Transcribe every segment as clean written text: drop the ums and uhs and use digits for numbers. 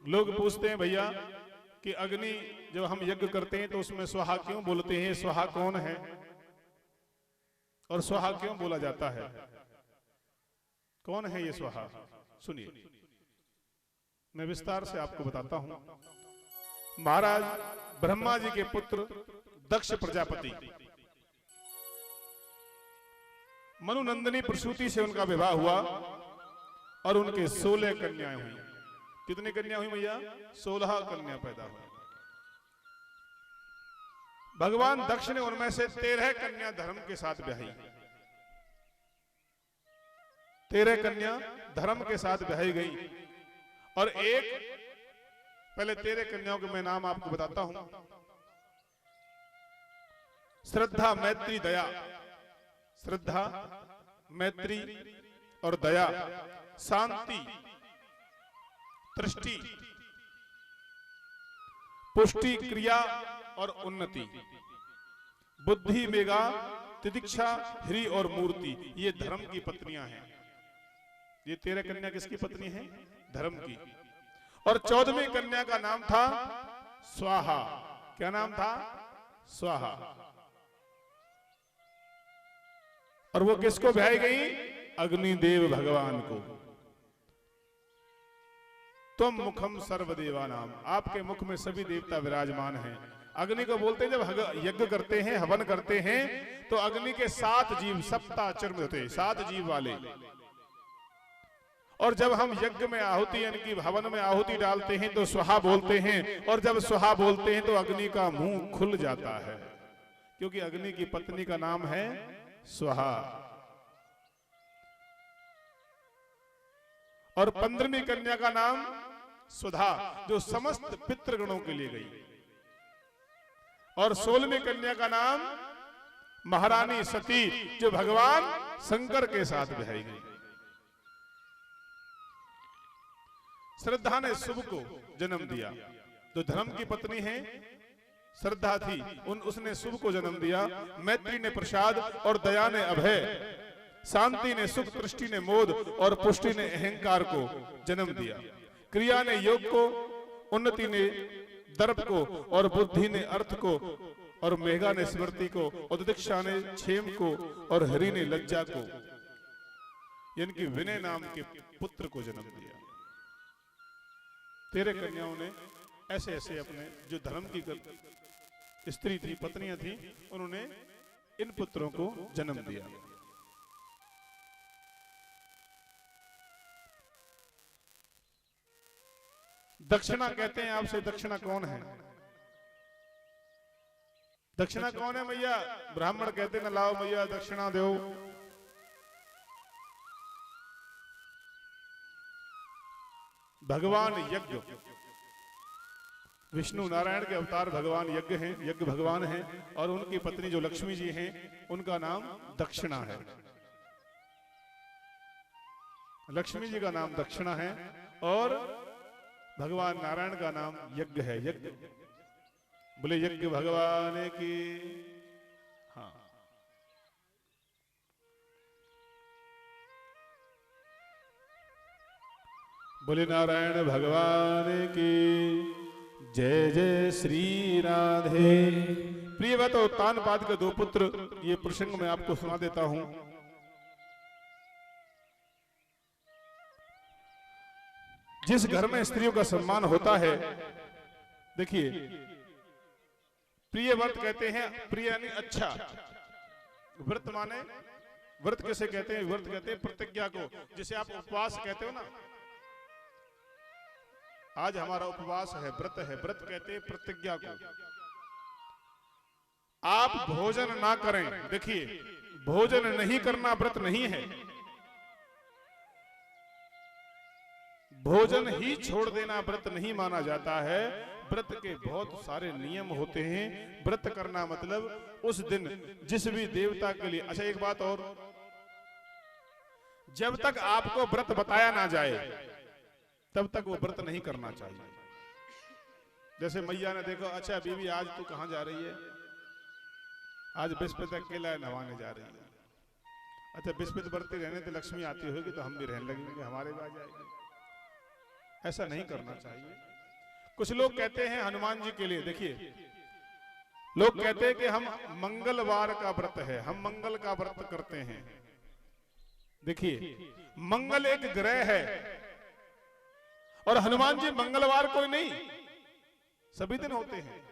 लोग पूछते हैं भैया कि अग्नि जब हम यज्ञ करते हैं तो उसमें स्वाहा क्यों बोलते हैं, स्वाहा कौन है और स्वाहा क्यों बोला जाता है, कौन है ये स्वाहा? सुनिए, मैं विस्तार से आपको बताता हूं। महाराज ब्रह्मा जी के पुत्र दक्ष प्रजापति, मनुनंदिनी प्रसूति से उनका विवाह हुआ और उनके 16 कन्याएं हुई। कितनी कन्या हुई भैया? 16 कन्या पैदा हुई। भगवान दक्ष ने उनमें से 13 कन्या धर्म के साथ ब्याही। 13 कन्या धर्म के साथ ब्याही गई और एक, पहले 13 कन्याओं के मैं नाम आपको बताता हूं। श्रद्धा, मैत्री, दया। श्रद्धा, मैत्री और दया, शांति, दृष्टि, पुष्टि, क्रिया और उन्नति, बुद्धि, मेघा, तितिक्षा, ह्री और मूर्ति, ये धर्म की पत्नियां हैं। ये 13 कन्या किसकी पत्नी है? धर्म की। और 14वीं कन्या का नाम था स्वाहा। क्या नाम था? स्वाहा। और वो किसको ब्याही गई? अग्निदेव भगवान को। तुम मुखम सर्वदेवा नाम, आपके मुख में सभी देवता विराजमान हैं। अग्नि को बोलते हैं जब यज्ञ करते हैं, हवन करते हैं, तो अग्नि के 7 जीव, सप्ताचर्म होते हैं, 7 जीव वाले। और जब हम यज्ञ में आहुति यानी कि हवन में आहुति डालते हैं तो स्वाहा बोलते हैं, और जब स्वाहा बोलते हैं तो अग्नि का मुंह खुल जाता है, क्योंकि अग्नि की पत्नी का नाम है स्वाहा। और 15वीं कन्या का नाम सुधा, जो समस्त पितृगणों के लिए गई। और 16वीं कन्या का नाम महारानी सती, जो भगवान शंकर के साथ ब्याही गई। श्रद्धा ने शुभ को जन्म दिया, जो धर्म की पत्नी है श्रद्धा थी, उसने शुभ को जन्म दिया। मैत्री ने प्रसाद और दया ने अभय, शांति ने सुख, दृष्टि ने मोद और पुष्टि ने अहंकार को जन्म दिया। क्रिया ने योग को, उन्नति ने दर्प को और बुद्धि ने अर्थ को, और मेघा ने स्मृति को, और दीक्षा ने क्षेम को और हरि ने लज्जा को, यानी कि विनय नाम के पुत्र को जन्म दिया। 13 कन्याओं ने ऐसे ऐसे अपने जो धर्म की स्त्री थी, पत्नियां थी, उन्होंने इन पुत्रों को जन्म दिया। दक्षिणा कहते हैं आपसे, दक्षिणा कौन है? दक्षिणा कौन है भैया? ब्राह्मण कहते ना, लाओ भैया दक्षिणा दो। भगवान यज्ञ, विष्णु नारायण के अवतार भगवान यज्ञ हैं, यज्ञ भगवान हैं, और उनकी पत्नी जो लक्ष्मी जी हैं उनका नाम दक्षिणा है। लक्ष्मी जी का नाम दक्षिणा है और भगवान नारायण का नाम यज्ञ है। यज्ञ, बोले यज्ञ भगवान की। हाँ, बोले नारायण भगवान की जय। जय श्री राधे। प्रियवत और तानपाद के 2 पुत्र, ये प्रसंग मैं आपको सुना देता हूं। जिस घर में स्त्रियों का सम्मान होता है, देखिए प्रिय व्रत कहते हैं, प्रिय यानी अच्छा। व्रत माने, व्रत कैसे कहते हैं? व्रत कहते हैं प्रतिज्ञा को, जिसे आप उपवास कहते हो ना। आज हमारा उपवास है, व्रत है। व्रत कहते हैं प्रतिज्ञा को। आप भोजन ना करें, देखिए भोजन नहीं करना व्रत नहीं है। भोजन ही छोड़ देना व्रत नहीं माना जाता है। व्रत के बहुत सारे नियम होते हैं। व्रत करना मतलब उस दिन जिस भी देवता के लिए। अच्छा एक बात और, जब तक आपको व्रत बताया ना जाए तब तक वो व्रत नहीं करना चाहिए। जैसे मैया ने देखो, अच्छा बीवी आज तू कहां जा रही है? आज बृहस्पति अकेला नहाने जा रही है। अच्छा बृहस्पति बरती रहने तो लक्ष्मी आती होगी तो हम भी रहने लगेंगे, हमारे भी आ जाएंगे। ऐसा नहीं करना चाहिए। कुछ लोग कहते हैं हनुमान जी के लिए, देखिए लोग कहते हैं कि हम मंगलवार का व्रत है, हम मंगल का व्रत करते हैं। देखिए मंगल एक ग्रह है और हनुमान जी मंगलवार को नहीं, सभी दिन होते हैं।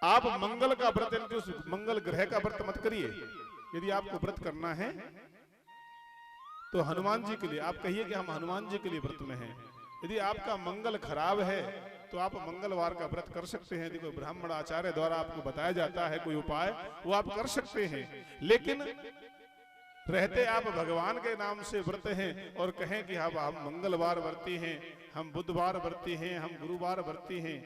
आप मंगल का व्रत, यानी उस मंगल ग्रह का व्रत मत करिए। यदि आपको व्रत करना है तो हनुमान जी के लिए आप कहिए कि हम हनुमान जी के लिए व्रत में हैं। यदि आपका मंगल खराब है तो आप मंगलवार का व्रत कर सकते हैं। यदि कोई ब्राह्मण आचार्य द्वारा आपको बताया जाता है कोई उपाय, वो आप कर सकते हैं। लेकिन रहते आप भगवान के नाम से व्रत हैं और कहें कि हम मंगलवार व्रती हैं, हम बुधवार व्रती हैं, हम गुरुवार व्रती हैं।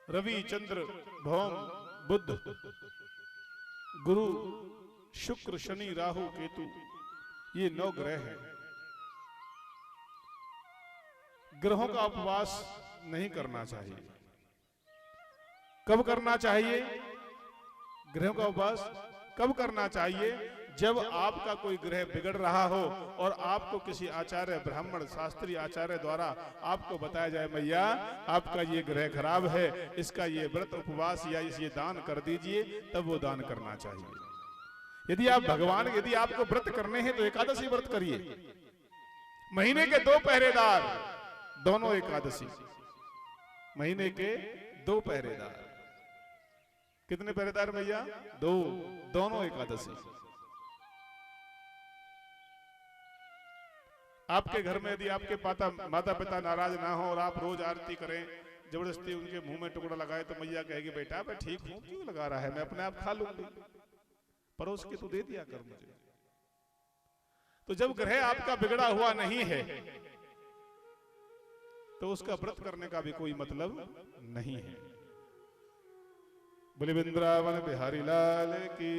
रवि, चंद्र, भौम, बुध, गुरु, शुक्र, शनि, राहु, केतु, ये 9 ग्रह हैं। ग्रहों का उपवास नहीं करना चाहिए। कब करना चाहिए? ग्रहों का उपवास कब करना चाहिए? जब आपका कोई ग्रह बिगड़ रहा हो और आपको किसी आचार्य, ब्राह्मण, शास्त्रीय आचार्य द्वारा आपको बताया जाए मैया आपका ये ग्रह खराब है, इसका ये व्रत उपवास या ये दान कर दीजिए, तब वो दान करना चाहिए। यदि आप भगवान, यदि आपको व्रत करने हैं तो एकादशी व्रत करिए। महीने के 2 पहरेदार, दोनों एकादशी। महीने के 2 पहरेदार। कितने पहरेदार भैया? 2, दोनों एकादशी। आपके घर में यदि आपके माता पिता नाराज ना हो और आप रोज आरती करें, जबरदस्ती उनके मुंह में टुकड़ा लगाए, तो मैया कहेगी बेटा मैं ठीक हूं, क्यों लगा रहा है, मैं अपने आप खा लूंगी, परोस के तू दे दिया कर मुझे। तो जब ग्रह आपका बिगड़ा हुआ नहीं है तो उसका व्रत करने का भी कोई मतलब नहीं है। बोले वृंदावन बिहारी लाल की।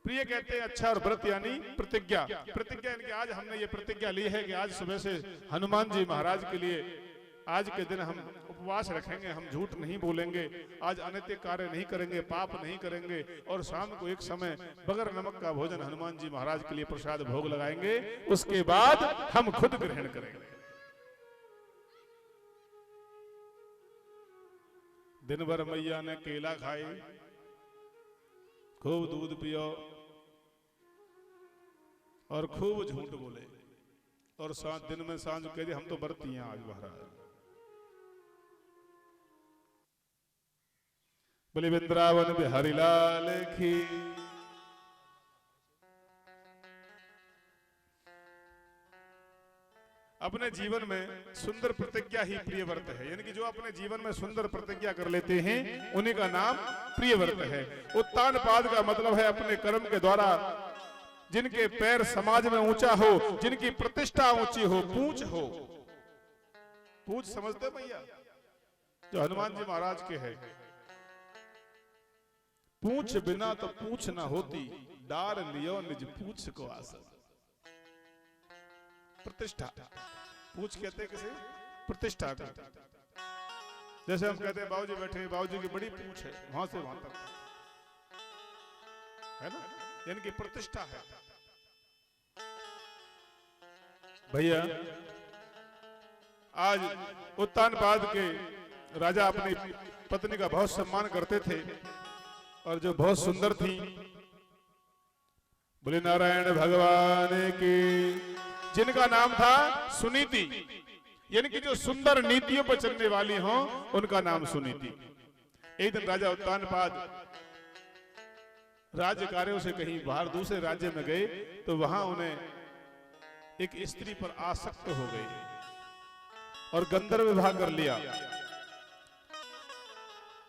प्रिय कहते हैं अच्छा, और व्रत यानी प्रतिज्ञा। प्रतिज्ञा यानी कि आज हमने ये प्रतिज्ञा ली है कि आज सुबह से हनुमान जी महाराज के लिए आज के दिन हम उपवास रखेंगे, हम झूठ नहीं बोलेंगे, आज अनैतिक कार्य नहीं करेंगे, पाप नहीं करेंगे, और शाम को एक समय बगैर नमक का भोजन हनुमान जी महाराज के लिए प्रसाद भोग लगाएंगे, उसके बाद हम खुद ग्रहण करेंगे। दिन भर मैया ने केला खाए, खूब दूध पियो और खूब झूठ बोले, और दिन में सांझ कह दिया हम तो व्रती हैं आज महाराज। बोले वृंदावन बिहारी लाल की। अपने जीवन में सुंदर प्रतिज्ञा ही प्रिय व्रत है, यानी कि जो अपने जीवन में सुंदर प्रतिज्ञा कर लेते हैं उन्हीं का नाम प्रिय व्रत है। उत्तान पाद का मतलब है अपने कर्म के द्वारा जिनके पैर समाज में ऊंचा हो, जिनकी प्रतिष्ठा ऊंची हो, पूछ हो। पूछ समझते भैया? जो हनुमान जी महाराज के है, पूछ बिना तो पूछ ना होती, डार लियो निज पूछ को आसन। प्रतिष्ठा, पूछ कहते हैं किसे? प्रतिष्ठा को। जैसे हम कहते हैं बाबूजी बैठे, बाबूजी की बड़ी पूछ है, वहां से वहां तक है ना, यानी कि प्रतिष्ठा है। भैया आज उत्तानपाद के राजा अपनी पत्नी का बहुत सम्मान करते थे और जो बहुत सुंदर थी। बोले नारायण भगवान की। जिनका नाम था सुनीति, यानी कि जो सुंदर नीतियों पर चलने वाली हो उनका नाम सुनीति। एक दिन राजा उत्तानपाद राज्य कार्यों से कहीं बाहर दूसरे राज्य में गए तो वहां उन्हें एक स्त्री पर आसक्त हो गए और गंधर्व विवाह कर लिया,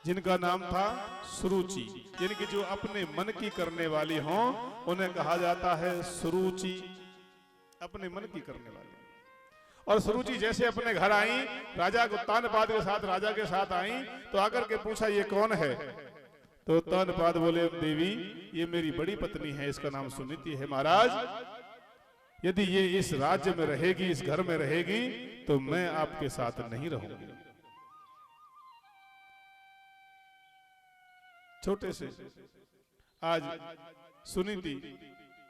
जिनका नाम था सुरुचि, यानी कि जो अपने मन की करने वाली हों उन्हें कहा जाता है सुरुचि, अपने मन की करने वाली। और सुरुचि जैसे अपने घर आई, राजा उत्तानपाद के साथ राजा के साथ आई तो आकर के पूछा ये कौन है? तो उत्तानपाद बोले देवी ये मेरी बड़ी पत्नी है, इसका नाम सुनीति है। महाराज यदि ये इस राज्य में रहेगी, इस घर में रहेगी तो मैं आपके साथ नहीं रहूंगी। छोटे से आज सुनीति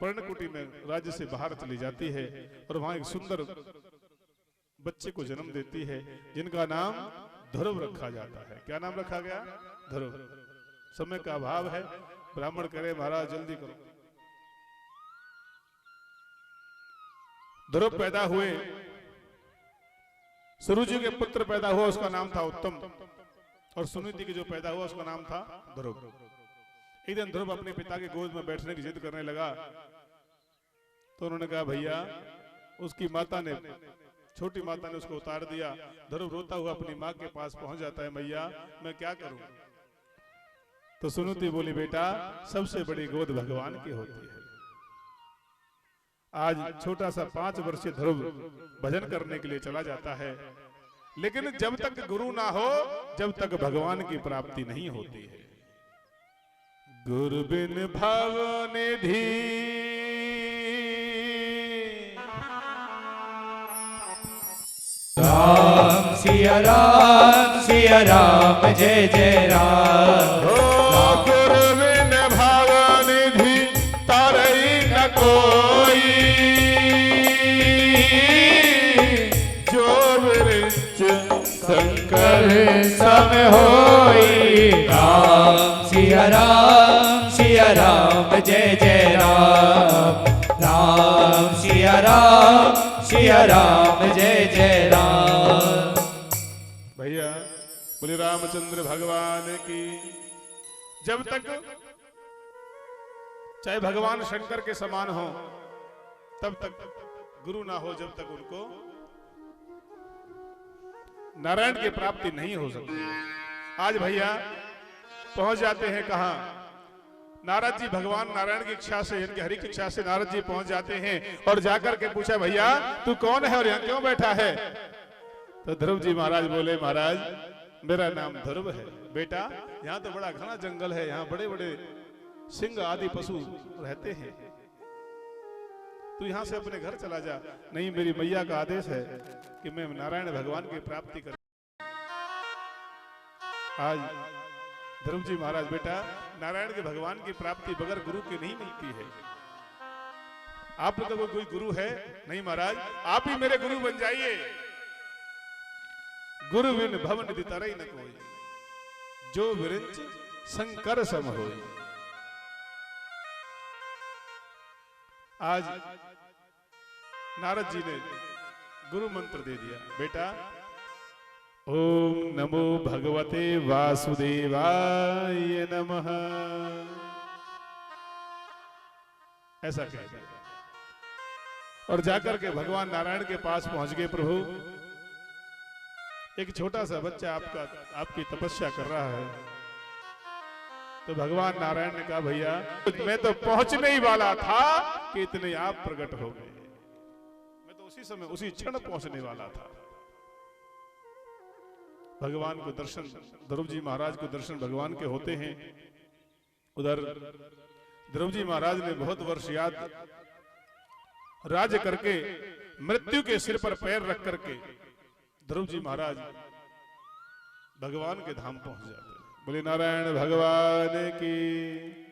पर्णकुटी में राज्य से बाहर चली जाती है और वहां एक सुंदर बच्चे को जन्म देती है जिनका नाम ध्रुव रखा जाता है। क्या नाम रखा गया? ध्रुव। समय का अभाव है, ब्राह्मण करे महाराज जल्दी करो। ध्रुव पैदा हुए, सुरुचि के पुत्र पैदा हुआ, उसका नाम था उत्तम, और सुनीति के जो पैदा हुआ उसका नाम था ध्रुव। एक दिन ध्रुव अपने पिता के गोद में बैठने की जिद करने लगा, तो उन्होंने कहा भैया, उसकी माता ने, छोटी माता ने उसको उतार दिया। ध्रुव रोता हुआ अपनी माँ के पास पहुंच जाता है, मैया मैं क्या करूं? तो सुनीति बोली, बेटा सबसे बड़ी गोद भगवान की होती है। आज छोटा सा 5 वर्षीय ध्रुव भजन करने के लिए चला जाता है, लेकिन जब तक गुरु ना हो, जब तक भगवान की प्राप्ति नहीं होती है। गुरु बिन भव निधि राम सिया राम जय जय राम। गुरु बिन भव निधि तारई न कोई, जो वृक्ष शंकर सम होई। राम सिया राम जय जय राम। राम सिया राम जय जय राम। भैया बोले रामचंद्र भगवान की। जब तक चाहे भगवान शंकर के समान हो, तब तक गुरु ना हो, जब तक उनको नारायण की प्राप्ति नहीं हो सकती। आज भैया पहुंच जाते हैं कहां? नारद जी भगवान नारायण की इच्छा से, इनकी हरि की इच्छा से नारद जी पहुंच जाते हैं और जाकर के पूछा, भैया तू कौन है और यहाँ क्यों बैठा है? तो ध्रुव जी महाराज बोले, महाराज मेरा नाम ध्रुव है। बेटा यहाँ तो बड़ा घना जंगल है, यहाँ बड़े बड़े सिंह आदि पशु रहते हैं, तू यहाँ से अपने घर चला जा। नहीं, मेरी मैया का आदेश है कि मैं नारायण भगवान की प्राप्ति कर। आज ध्रुव जी महाराज, बेटा नारायण के भगवान की प्राप्ति बगैर गुरु के नहीं मिलती है। आप लोगों को कोई गुरु है? नहीं महाराज, आप ही मेरे गुरु बन जाइए। गुरु बिन भव निधि तरई न कोई, जो विरंच शंकर सम होई। आज नारद जी ने गुरु मंत्र दे दिया, बेटा ओम नमो भगवते वासुदेवाय नमः, ऐसा कह दिया। और जाकर के भगवान नारायण के पास पहुंच गए। प्रभु, एक छोटा सा बच्चा आपकी तपस्या कर रहा है। तो भगवान नारायण ने कहा, भैया मैं तो पहुंचने ही वाला था कि इतने आप प्रकट हो गए। मैं तो उसी समय, उसी क्षण पहुंचने वाला था। भगवान को दर्शन, ध्रुव जी महाराज को दर्शन भगवान के होते हैं। उधर ध्रुव जी महाराज ने बहुत वर्ष याद राज्य करके मृत्यु के सिर पर पैर रख करके ध्रुव जी महाराज भगवान के धाम पहुंच जाते हैं। बोले नारायण भगवान की।